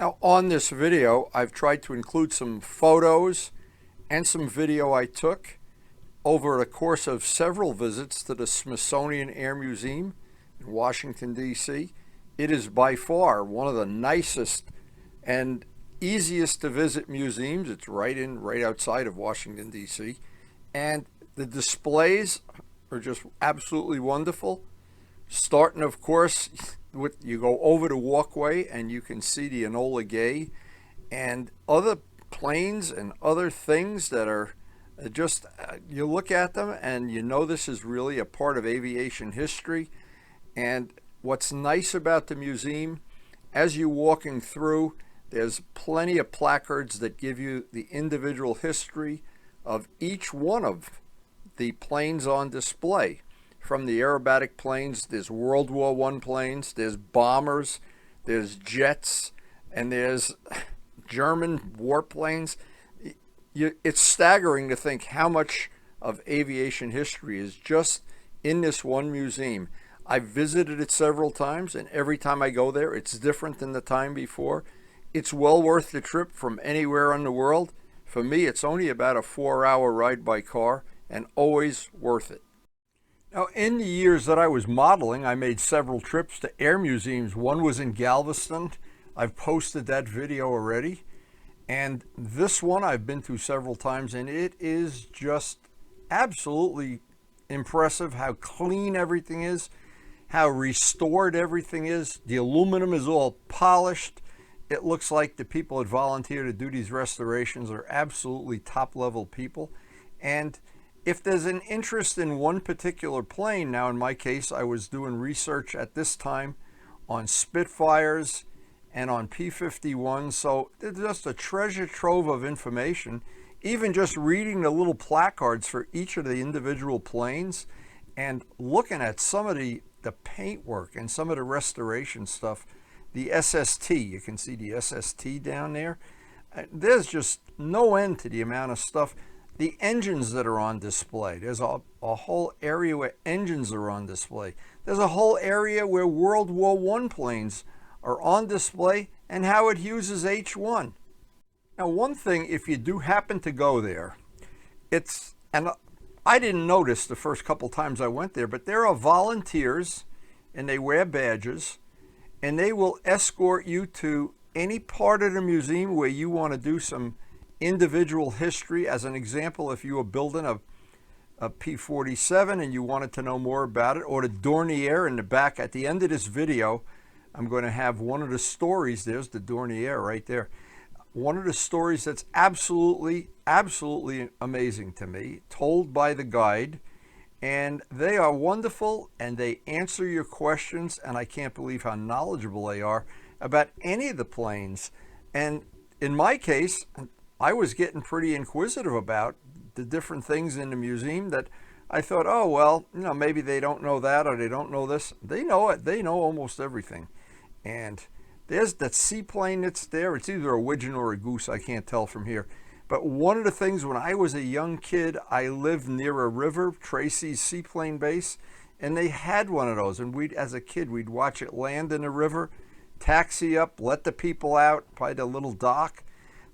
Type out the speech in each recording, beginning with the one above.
Now on this video, I've tried to include some photos and some video I took over the course of several visits to the Smithsonian Air Museum in Washington, D.C. It is by far one of the nicest and easiest to visit museums. It's right outside of Washington, D.C. And the displays are just absolutely wonderful. Starting, of course, with you go over the walkway and you can see the Enola Gay and other planes and other things that are just, you look at them and you know this is really a part of aviation history. And what's nice about the museum, as you're walking through, there's plenty of placards that give you the individual history of each one of the planes on display. From the aerobatic planes, there's World War I planes, there's bombers, there's jets, and there's German warplanes. It's staggering to think how much of aviation history is just in this one museum. I've visited it several times, and every time I go there, it's different than the time before. It's well worth the trip from anywhere in the world. For me, it's only about a 4-hour ride by car, and always worth it. Now, in the years that I was modeling, I made several trips to air museums. One was in Galveston. I've posted that video already. And this one I've been to several times, and it is just absolutely impressive how clean everything is, how restored everything is. The aluminum is all polished. It looks like the people that volunteer to do these restorations are absolutely top-level people. And if there's an interest in one particular plane, now in my case, I was doing research at this time on Spitfires and on P-51, so there's just a treasure trove of information. Even just reading the little placards for each of the individual planes and looking at some of the paintwork and some of the restoration stuff. The SST, you can see the SST down there. There's just no end to the amount of stuff. The engines that are on display. There's a whole area where engines are on display. There's a whole area where World War I planes are on display and Howard Hughes's H-1. Now, one thing, if you do happen to go there, and I didn't notice the first couple times I went there, but there are volunteers and they wear badges and they will escort you to any part of the museum where you want to do some individual history. As an example, if you were building a P-47 and you wanted to know more about it, or the Dornier in the back. At the end of this video, I'm going to have one of the stories. There's the Dornier right there. One of the stories that's absolutely amazing to me, told by the guide. And they are wonderful and they answer your questions, and I can't believe how knowledgeable they are about any of the planes. And in my case, I was getting pretty inquisitive about the different things in the museum that I thought, oh, well, maybe they don't know that or they don't know this. They know it. They know almost everything. And there's that seaplane that's there. It's either a widgeon or a goose. I can't tell from here. But one of the things, when I was a young kid, I lived near a river, Tracy's Seaplane Base, and they had one of those. And as a kid, we'd watch it land in the river, taxi up, let the people out by the little dock.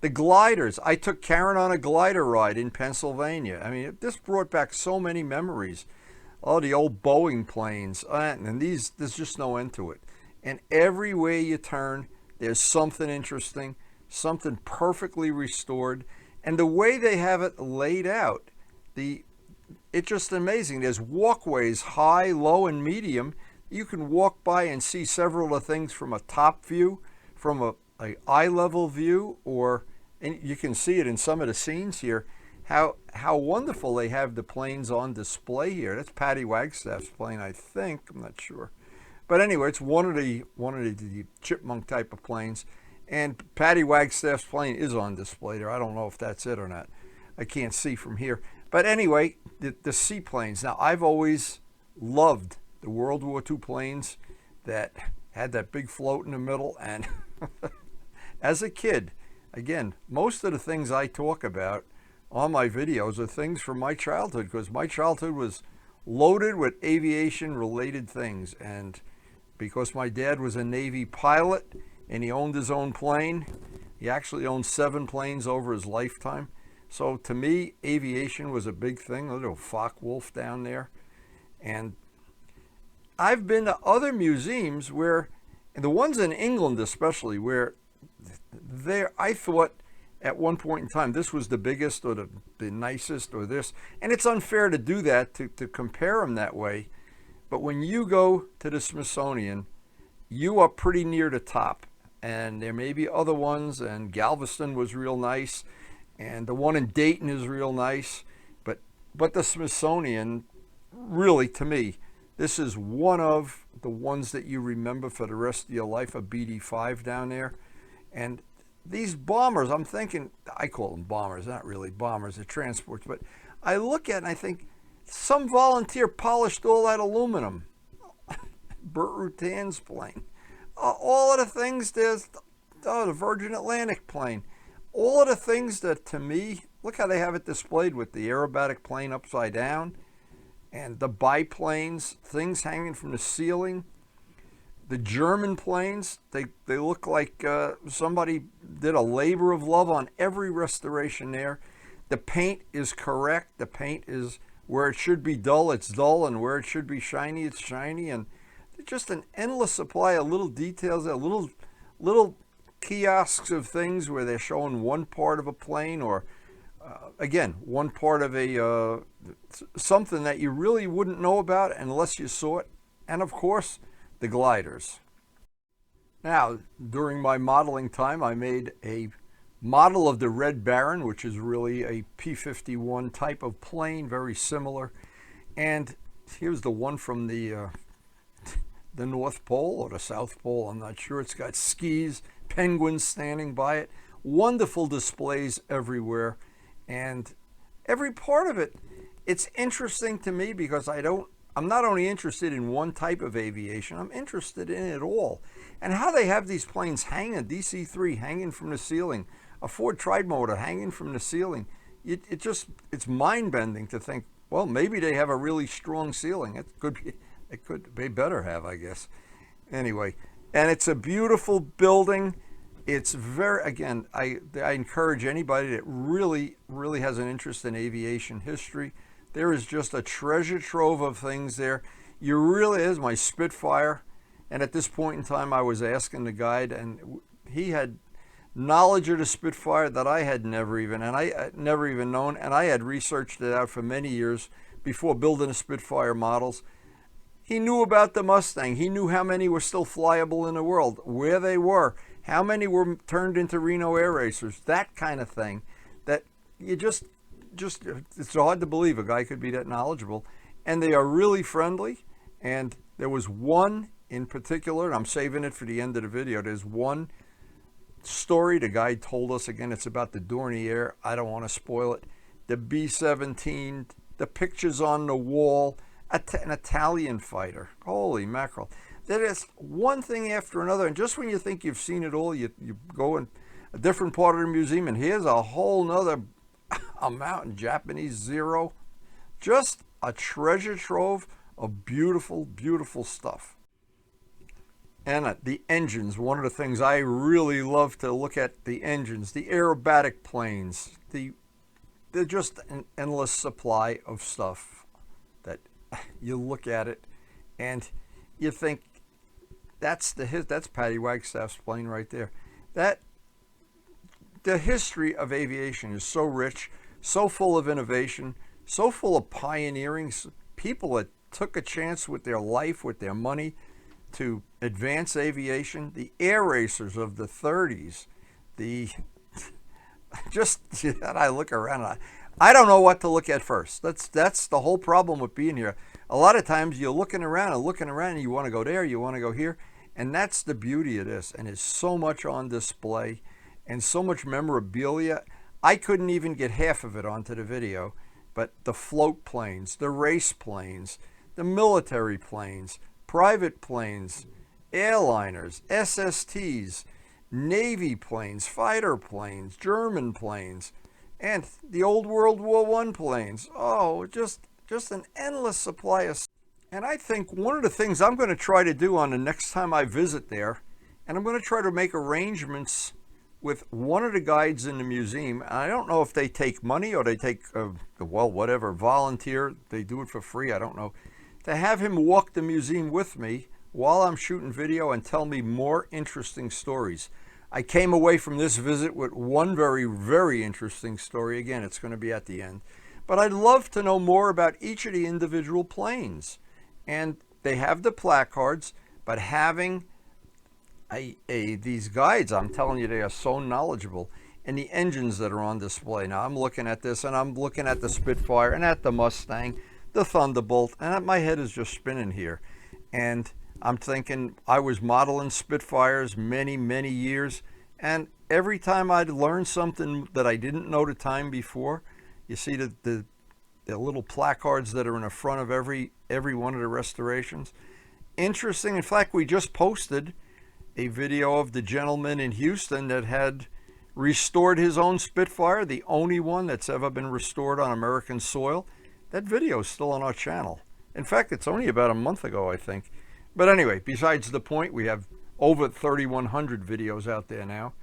The gliders. I took Karen on a glider ride in Pennsylvania. I mean, this brought back so many memories. Oh, the old Boeing planes. And there's just no end to it. And everywhere you turn, there's something interesting, something perfectly restored. And the way they have it laid out, it's just amazing. There's walkways, high, low, and medium. You can walk by and see several of the things from a top view, from a eye-level view, and you can see it in some of the scenes here, how wonderful they have the planes on display here. That's Patty Wagstaff's plane, I think. I'm not sure. But anyway, it's one of the chipmunk type of planes. And Patty Wagstaff's plane is on display there. I don't know if that's it or not. I can't see from here. But anyway, the seaplanes. Now, I've always loved the World War II planes that had that big float in the middle. And as a kid, again, most of the things I talk about on my videos are things from my childhood, because my childhood was loaded with aviation related things. And because my dad was a Navy pilot, and he owned his own plane. He actually owned 7 planes over his lifetime. So to me, aviation was a big thing. A little Focke-Wulf down there. And I've been to other museums where, and the ones in England especially, where I thought at one point in time this was the biggest or the nicest or this. And it's unfair to do that, to compare them that way. But when you go to the Smithsonian, you are pretty near the top. And there may be other ones, and Galveston was real nice, and the one in Dayton is real nice. But the Smithsonian, really, to me, this is one of the ones that you remember for the rest of your life, a BD-5 down there. And these bombers, I'm thinking, I call them bombers, not really bombers, they're transports, but I look at it and I think, some volunteer polished all that aluminum. Burt Rutan's plane. All of the things, there's the Virgin Atlantic plane. All of the things that, to me, look how they have it displayed with the aerobatic plane upside down and the biplanes, things hanging from the ceiling. The German planes, they look like somebody did a labor of love on every restoration there. The paint is correct. The paint is where it should be dull, it's dull, and where it should be shiny, it's shiny. And just an endless supply of little details, little kiosks of things where they're showing one part of a plane, or again, one part of a something that you really wouldn't know about unless you saw it. And of course, the gliders. Now, during my modeling time, I made a model of the Red Baron, which is really a P-51 type of plane, very similar. And here's the one from the North Pole or the South Pole, I'm not sure. It's got skis, penguins standing by it, wonderful displays everywhere. And every part of it, it's interesting to me because I'm not only interested in one type of aviation, I'm interested in it all. And how they have these planes hanging, a DC-3 hanging from the ceiling, a Ford Trimotor hanging from the ceiling. It's mind-bending to think, well, maybe they have a really strong ceiling. They better have, I guess. Anyway, and it's a beautiful building. It's again, I encourage anybody that really, really has an interest in aviation history. There is just a treasure trove of things there. You really is my Spitfire. And at this point in time, I was asking the guide, and he had knowledge of the Spitfire that I had never even known, and I had researched it out for many years before building the Spitfire models. He knew about the Mustang. He knew how many were still flyable in the world, where they were, how many were turned into Reno Air Racers, that kind of thing. That you just it's hard to believe a guy could be that knowledgeable. And they are really friendly. And there was one in particular, and I'm saving it for the end of the video. There's one story the guy told us. Again, it's about the Dornier. I don't want to spoil it. The B-17, the pictures on the wall, an Italian fighter. Holy mackerel. There is one thing after another, and just when you think you've seen it all, you go in a different part of the museum, and here's a whole nother amount in Japanese Zero. Just a treasure trove of beautiful, beautiful stuff. And the engines, one of the things I really love to look at, the engines, the aerobatic planes, they're just an endless supply of stuff that you look at it and you think, that's Patty Wagstaff's plane right there. The history of aviation is so rich, so full of innovation, so full of pioneering, people that took a chance with their life, with their money, to advance aviation. The air racers of the 30s, I look around and I don't know what to look at first. That's the whole problem with being here. A lot of times you're looking around and you want to go there, you want to go here, and that's the beauty of this. And there's so much on display and so much memorabilia. I couldn't even get half of it onto the video, but the float planes, the race planes, the military planes, private planes, airliners, SSTs, Navy planes, fighter planes, German planes, and the old World War I planes. Oh, just an endless supply of stuff. And I think one of the things I'm going to try to do on the next time I visit there And I'm going to try to make arrangements with one of the guides in the museum. I don't know if they take money or they take, well, whatever, volunteer. They do it for free, I don't know. To have him walk the museum with me while I'm shooting video and tell me more interesting stories. I came away from this visit with one very, very interesting story. Again, it's going to be at the end. But I'd love to know more about each of the individual planes. And they have the placards, but having these guides, I'm telling you, they are so knowledgeable. And the engines that are on display. Now, I'm looking at this, and I'm looking at the Spitfire, and at the Mustang, the Thunderbolt, and my head is just spinning here. And I'm thinking, I was modeling Spitfires many, many years, and every time I'd learn something that I didn't know the time before, you see the little placards that are in the front of every one of the restorations. Interesting. In fact, we just posted a video of the gentleman in Houston that had restored his own Spitfire, the only one that's ever been restored on American soil. That video is still on our channel. In fact, it's only about a month ago, I think. But anyway, besides the point, we have over 3,100 videos out there now.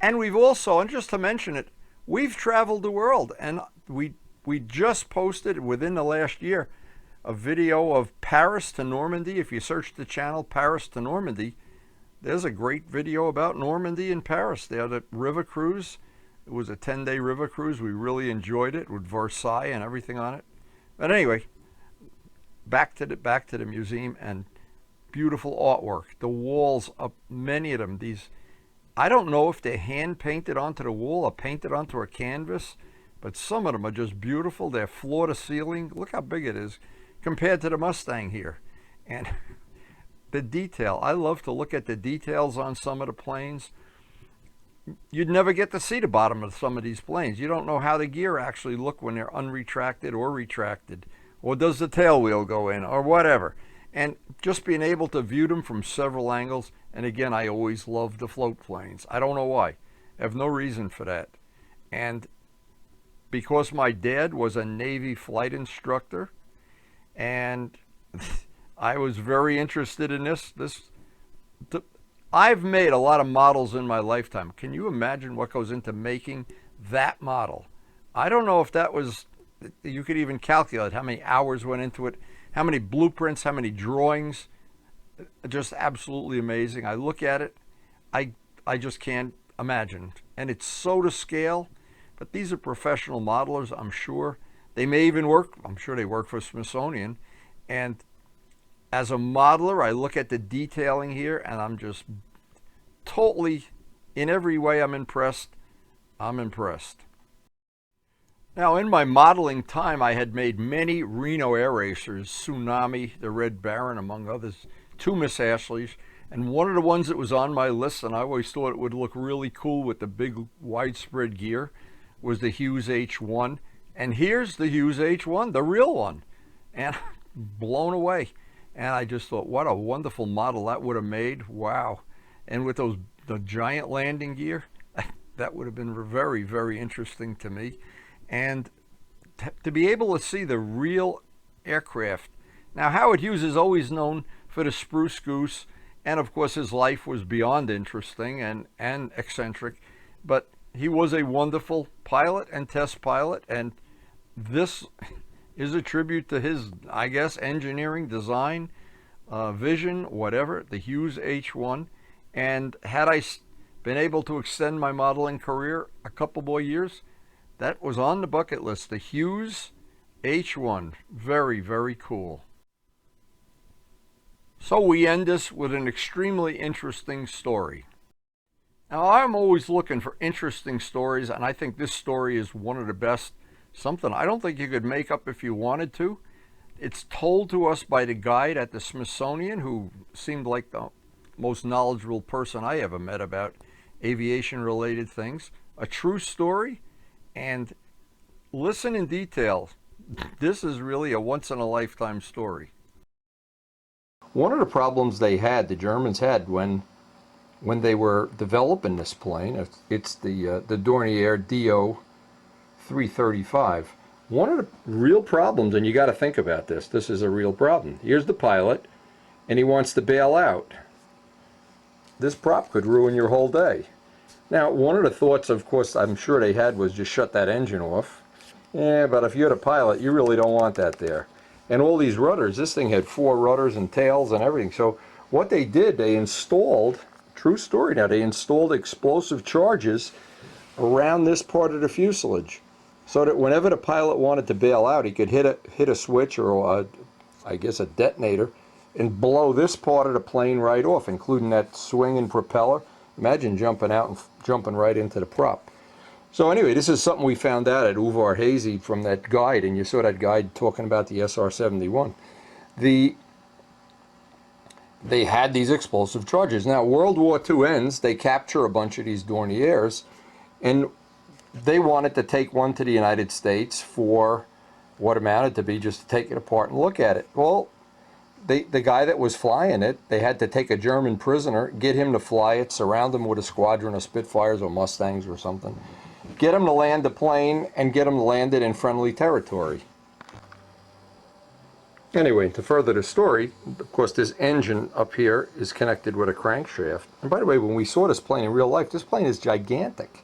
And we've also, and just to mention it, we've traveled the world. And we just posted within the last year a video of Paris to Normandy. If you search the channel, Paris to Normandy, there's a great video about Normandy and Paris. They had a river cruise. It was a 10-day river cruise. We really enjoyed it with Versailles and everything on it. But anyway, back to the museum, and beautiful artwork. The walls up, many of them, these, I don't know if they're hand painted onto the wall or painted onto a canvas, but some of them are just beautiful. They're floor to ceiling. Look how big it is compared to the Mustang here. And the detail, I love to look at the details on some of the planes. You'd never get to see the bottom of some of these planes. You don't know how the gear actually look when they're unretracted or retracted, or does the tail wheel go in, or whatever. And just being able to view them from several angles. And again, I always love the float planes. I don't know why. I have no reason for that. And because my dad was a Navy flight instructor, and I was very interested in this. I've made a lot of models in my lifetime. Can you imagine what goes into making that model? I don't know if that was, you could even calculate how many hours went into it, how many blueprints, how many drawings. Just absolutely amazing. I look at it, I just can't imagine. And it's so to scale, but these are professional modelers, I'm sure. They may even work, I'm sure they work for Smithsonian. And as a modeler, I look at the detailing here, and I'm just totally, in every way, I'm impressed. I'm impressed. Now, in my modeling time, I had made many Reno air racers, Tsunami, the Red Baron, among others, 2 Miss Ashleys, and one of the ones that was on my list, and I always thought it would look really cool with the big widespread gear, was the Hughes H1. And here's the Hughes H1, the real one. And blown away. And I just thought, what a wonderful model that would have made. Wow. And with the giant landing gear, that would have been very, very interesting to me. And to be able to see the real aircraft. Now, Howard Hughes is always known for the Spruce Goose, and of course his life was beyond interesting and eccentric, but he was a wonderful pilot and test pilot, and this is a tribute to his, I guess, engineering, design, vision, whatever, the Hughes H1. And had I been able to extend my modeling career a couple more years, that was on the bucket list, the Hughes H1. Very, very cool. So we end this with an extremely interesting story. Now, I'm always looking for interesting stories, and I think this story is one of the best. Something I don't think you could make up if you wanted to. It's told to us by the guide at the Smithsonian, who seemed like the most knowledgeable person I ever met about aviation-related things. A true story, and listen in detail. This is really a once-in-a-lifetime story. One of the problems they had, the Germans had, when they were developing this plane, it's the Dornier DO 335. One of the real problems, and you got to think about this, this is a real problem. Here's the pilot, and he wants to bail out. this prop could ruin your whole day. Now, one of the thoughts, of course, I'm sure they had was just shut that engine off. Yeah, but if you're the pilot, you really don't want that there. And all these rudders, this thing had 4 rudders and tails and everything. So what they did, they installed, true story now, they installed explosive charges around this part of the fuselage, so that whenever the pilot wanted to bail out, he could hit a switch or I guess a detonator and blow this part of the plane right off, including that swinging propeller. Imagine jumping out and jumping right into the prop. So anyway, this is something we found out at Uvar Hazy from that guide, and you saw that guide talking about the SR-71. They had these explosive charges. Now, World War II ends, they capture a bunch of these Dorniers, and they wanted to take one to the United States for what amounted to be just to take it apart and look at it. Well, the guy that was flying it, they had to take a German prisoner, get him to fly it, surround him with a squadron of Spitfires or Mustangs or something, get him to land the plane, and get him to land it in friendly territory. Anyway, to further the story, of course, this engine up here is connected with a crankshaft. And by the way, when we saw this plane in real life, this plane is gigantic.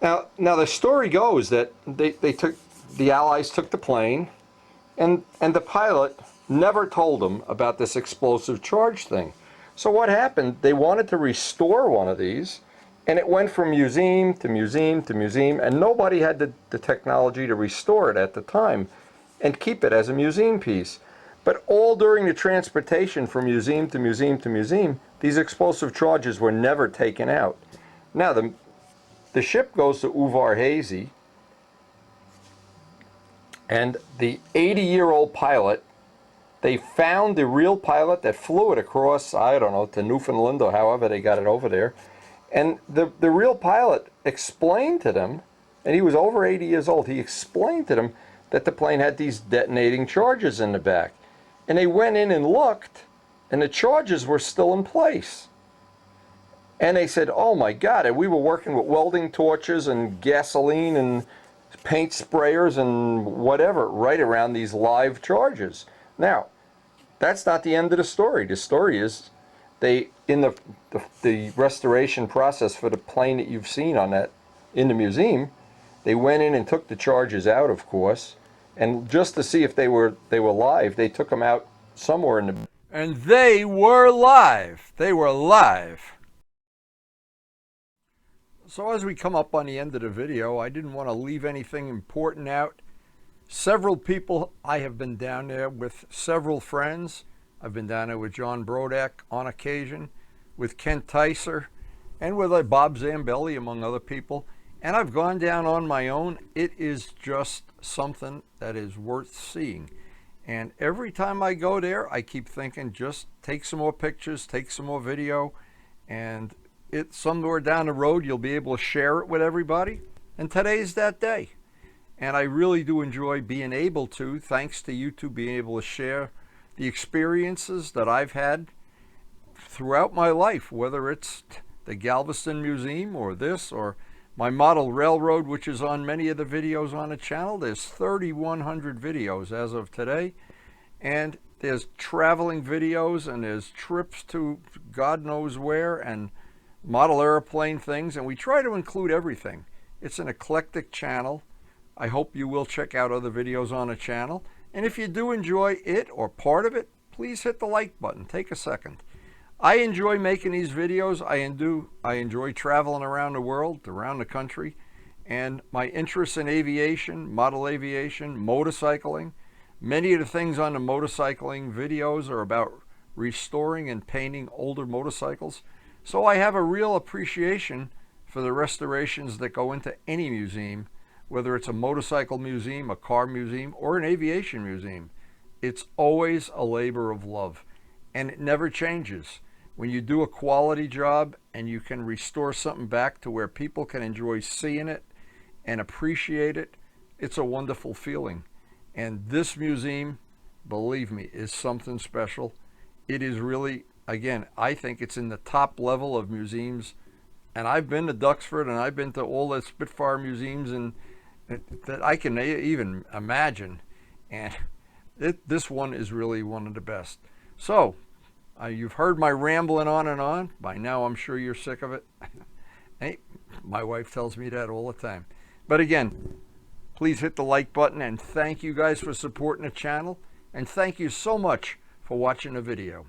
Now the story goes that the Allies took the plane, and the pilot never told them about this explosive charge thing. So what happened, they wanted to restore one of these, and it went from museum to museum to museum, and nobody had the technology to restore it at the time and keep it as a museum piece. But all during the transportation from museum to museum to museum, these explosive charges were never taken out. Now the ship goes to Uvar Hazy, and the 80-year-old pilot, they found the real pilot that flew it across, I don't know, to Newfoundland or however they got it over there. And the real pilot explained to them, and he was over 80 years old, he explained to them that the plane had these detonating charges in the back. And they went in and looked, and the charges were still in place. And they said, oh my God, and we were working with welding torches and gasoline and paint sprayers and whatever right around these live charges. Now, that's not the end of the story. The story is they, in the restoration process for the plane that you've seen on that in the museum, they went in and took the charges out, of course, and just to see if they were live, they took them out somewhere in the... And they were live. They were live. So as we come up on the end of the video, I didn't want to leave anything important out. Several people, I have been down there with several friends. I've been down there with John Brodak on occasion, with Kent Tyser, and with Bob Zambelli, among other people. And I've gone down on my own. It is just something that is worth seeing. And every time I go there, I keep thinking, just take some more pictures, take some more video, and somewhere down the road, you'll be able to share it with everybody. And today's that day. And I really do enjoy being able to, thanks to you two, being able to share the experiences that I've had throughout my life, whether it's the Galveston Museum or this, or my model railroad, which is on many of the videos on the channel. There's 3,100 videos as of today. And there's traveling videos, and there's trips to God knows where, and model airplane things, and we try to include everything. It's an eclectic channel. I hope you will check out other videos on the channel. And if you do enjoy it or part of it, please hit the like button. Take a second. I enjoy making these videos. I enjoy traveling around the world, around the country, and my interest in aviation, model aviation, motorcycling. Many of the things on the motorcycling videos are about restoring and painting older motorcycles. So I have a real appreciation for the restorations that go into any museum, whether it's a motorcycle museum, a car museum, or an aviation museum. It's always a labor of love, and it never changes. When you do a quality job and you can restore something back to where people can enjoy seeing it and appreciate it, it's a wonderful feeling. And this museum, believe me, is something special. It is really, again, I think it's in the top level of museums. And I've been to Duxford, and I've been to all the Spitfire museums and that I can even imagine. And this one is really one of the best. So, You've heard my rambling on and on. By now, I'm sure you're sick of it. Hey, my wife tells me that all the time. But again, please hit the like button, and thank you guys for supporting the channel. And thank you so much for watching the video.